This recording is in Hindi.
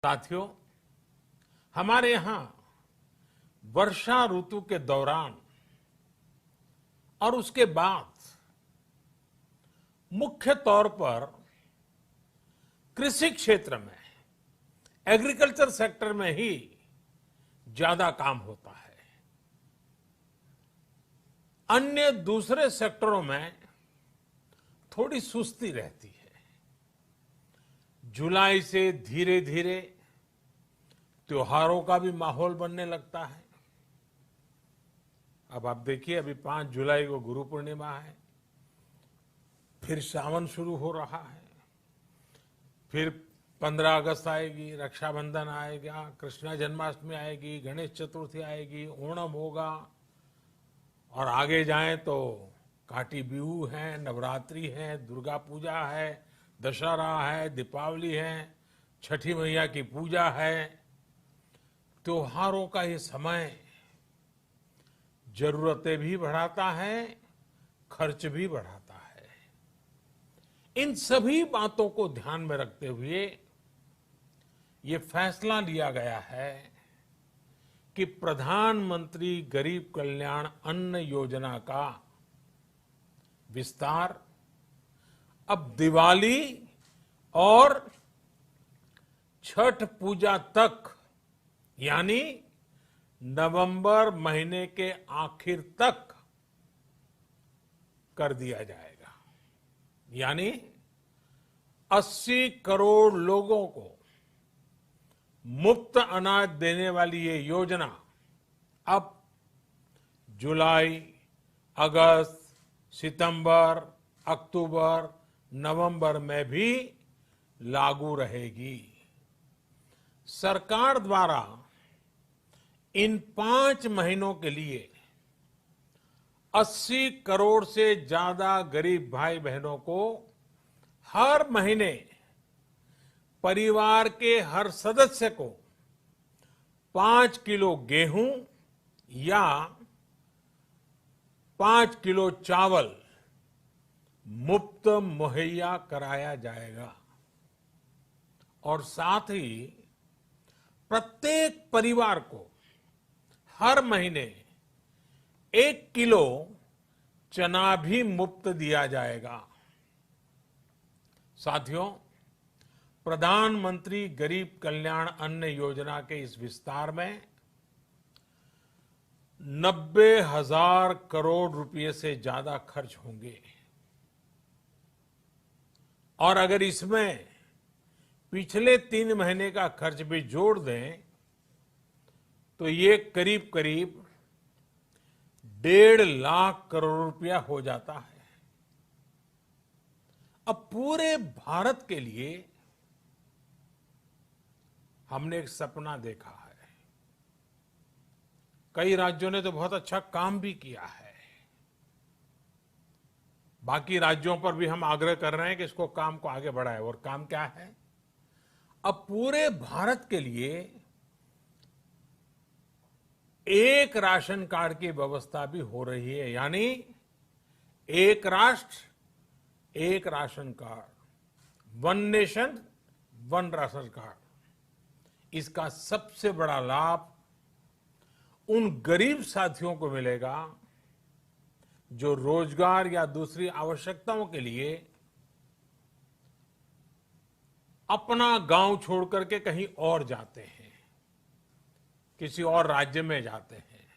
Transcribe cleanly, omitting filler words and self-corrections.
साथियों, हमारे यहां वर्षा ऋतु के दौरान और उसके बाद मुख्य तौर पर कृषि क्षेत्र में, एग्रीकल्चर सेक्टर में ही ज्यादा काम होता है। अन्य दूसरे सेक्टरों में थोड़ी सुस्ती रहती है। जुलाई से धीरे धीरे त्योहारों का भी माहौल बनने लगता है। अब आप देखिए, अभी 5 जुलाई को गुरु पूर्णिमा है, फिर सावन शुरू हो रहा है, फिर 15 अगस्त आएगी, रक्षाबंधन आएगा, कृष्ण जन्माष्टमी आएगी, गणेश चतुर्थी आएगी, ओणम होगा, और आगे जाएं तो काटी बिहू है, नवरात्रि है, दुर्गा पूजा है, दशहरा है, दीपावली है, छठी मैया की पूजा है। त्योहारों का ये समय जरूरतें भी बढ़ाता है, खर्च भी बढ़ाता है। इन सभी बातों को ध्यान में रखते हुए ये फैसला लिया गया है कि प्रधानमंत्री गरीब कल्याण अन्न योजना का विस्तार अब दिवाली और छठ पूजा तक, यानी नवंबर महीने के आखिर तक कर दिया जाएगा। यानी 80 करोड़ लोगों को मुफ्त अनाज देने वाली ये योजना अब जुलाई, अगस्त, सितंबर, अक्टूबर, नवंबर में भी लागू रहेगी। सरकार द्वारा इन 5 महीनों के लिए 80 करोड़ से ज्यादा गरीब भाई बहनों को हर महीने परिवार के हर सदस्य को 5 किलो गेहूं या 5 किलो चावल मुफ्त मुहैया कराया जाएगा। और साथ ही प्रत्येक परिवार को हर महीने 1 किलो चना भी मुफ्त दिया जाएगा। साथियों, प्रधानमंत्री गरीब कल्याण अन्न योजना के इस विस्तार में 90,000 करोड़ रुपए से ज्यादा खर्च होंगे। और अगर इसमें पिछले 3 महीने का खर्च भी जोड़ दें तो ये करीब करीब 1.5 लाख करोड़ रुपया हो जाता है। अब पूरे भारत के लिए हमने एक सपना देखा है। कई राज्यों ने तो बहुत अच्छा काम भी किया है। बाकी राज्यों पर भी हम आग्रह कर रहे हैं कि इसको काम को आगे बढ़ाएं। और काम क्या है? अब पूरे भारत के लिए एक राशन कार्ड की व्यवस्था भी हो रही है। यानी एक राष्ट्र, एक ration card, one nation, one ration card. इसका सबसे बड़ा लाभ उन गरीब साथियों को मिलेगा जो रोजगार या दूसरी आवश्यकताओं के लिए अपना गांव छोड़ करके कहीं और जाते हैं, किसी और राज्य में जाते हैं।